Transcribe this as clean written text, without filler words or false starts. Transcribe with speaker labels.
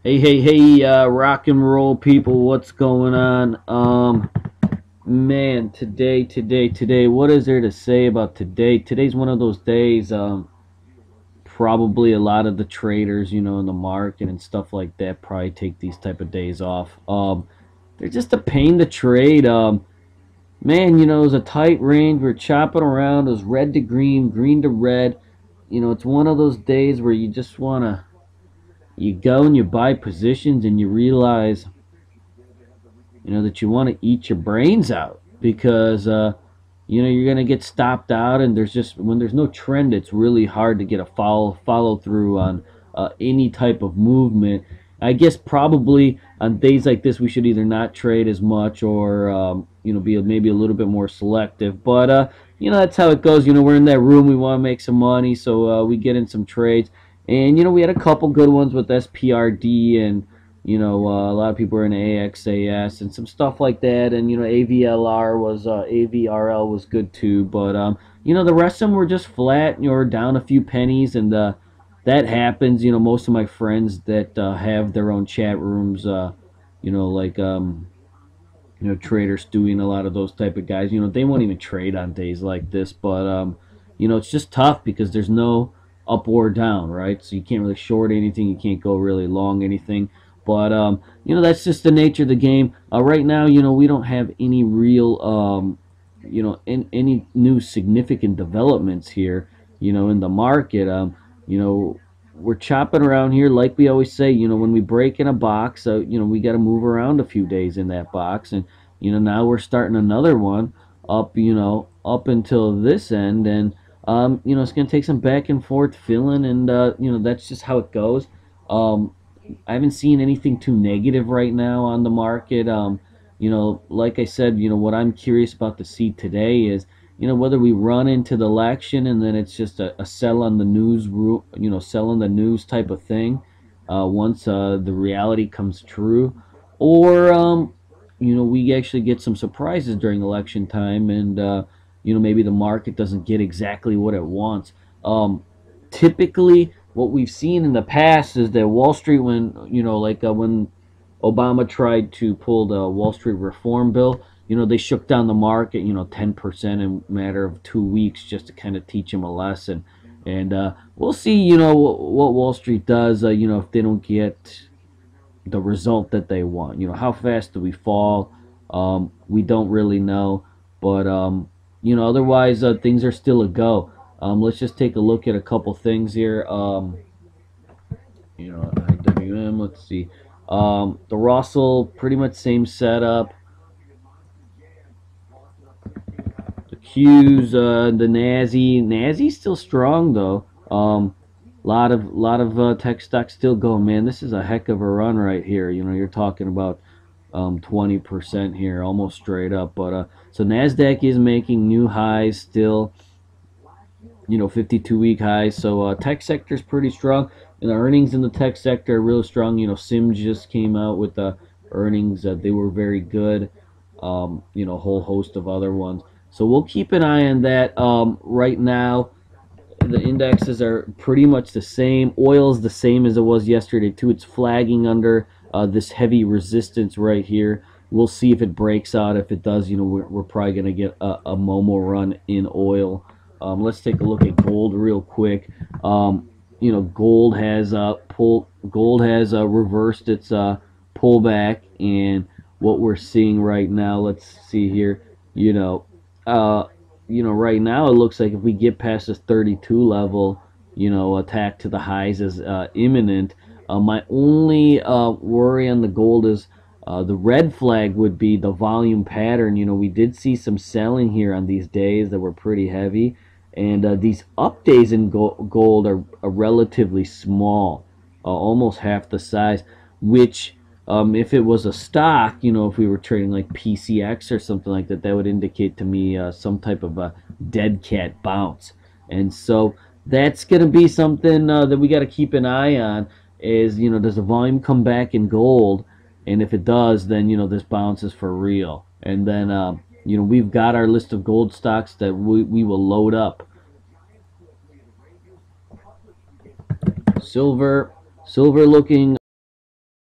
Speaker 1: Hey, rock and roll people, what's going on? Man, today, what is there to say about today? Today's one of those days, probably a lot of the traders, in the market and stuff like that probably take these type of days off. They're just a pain to trade. Man, it was a tight range. We're chopping around. It was red to green, green to red. It's one of those days where you just you go and you buy positions and you realize that you want to eat your brains out because you're going to get stopped out, and there's just when there's no trend, it's really hard to get a follow through on any type of movement. I guess probably on days like this we should either not trade as much or be maybe a little bit more selective, but that's how it goes. We're in that room, we want to make some money, so we get in some trades, and we had a couple good ones with SPRD, and a lot of people are in AXAS and some stuff like that, and AVRL was good too, but the rest of them were just flat, down a few pennies, and that happens. Most of my friends that have their own chat rooms, like Trader Stewie and a lot of those type of guys, they won't even trade on days like this, but it's just tough because there's no up or down, right? So you can't really short anything, you can't go really long anything. But that's just the nature of the game. Right now, we don't have any real, any new significant developments here, in the market. You know, we're chopping around here, like we always say. When we break in a box, we got to move around a few days in that box, and now we're starting another one up, up until this end, and it's gonna take some back and forth filling, and that's just how it goes. Um, I haven't seen anything too negative right now on the market. Like I said, what I'm curious about to see today is, whether we run into the election and then it's just a sell on the news, sell on the news type of thing, once the reality comes true, or we actually get some surprises during election time, and maybe the market doesn't get exactly what it wants. Typically what we've seen in the past is that Wall Street, when like when Obama tried to pull the Wall Street reform bill, they shook down the market, 10% in a matter of 2 weeks, just to kind of teach them a lesson. And we'll see, what Wall Street does, if they don't get the result that they want. How fast do we fall? We don't really know, but otherwise things are still a go. Let's just take a look at a couple things here. IWM. Let's see. The Russell, pretty much same setup. The Qs, the Nazi's still strong though. Lot of tech stocks still going. Man, this is a heck of a run right here. You're talking about 20% here, almost straight up. But so Nasdaq is making new highs still. 52-week highs. So tech sector is pretty strong, and the earnings in the tech sector are really strong. Sims just came out with the earnings that they were very good. A whole host of other ones. So we'll keep an eye on that. Right now, the indexes are pretty much the same. Oil is the same as it was yesterday too. It's flagging under this heavy resistance right here. We'll see if it breaks out. If it does, we're probably going to get a Momo run in oil. Let's take a look at gold real quick. Gold has reversed its pullback, and what we're seeing right now, let's see here. Right now it looks like if we get past this 32 level, attack to the highs is imminent. My only worry on the gold is the red flag would be the volume pattern. We did see some selling here on these days that were pretty heavy, and these up days in gold are relatively small, almost half the size, which if it was a stock, if we were trading like PCX or something like that, that would indicate to me some type of a dead cat bounce. And so that's going to be something that we got to keep an eye on is, does the volume come back in gold? And if it does, then, this bounce is for real. And then, we've got our list of gold stocks that we will load up. Silver looking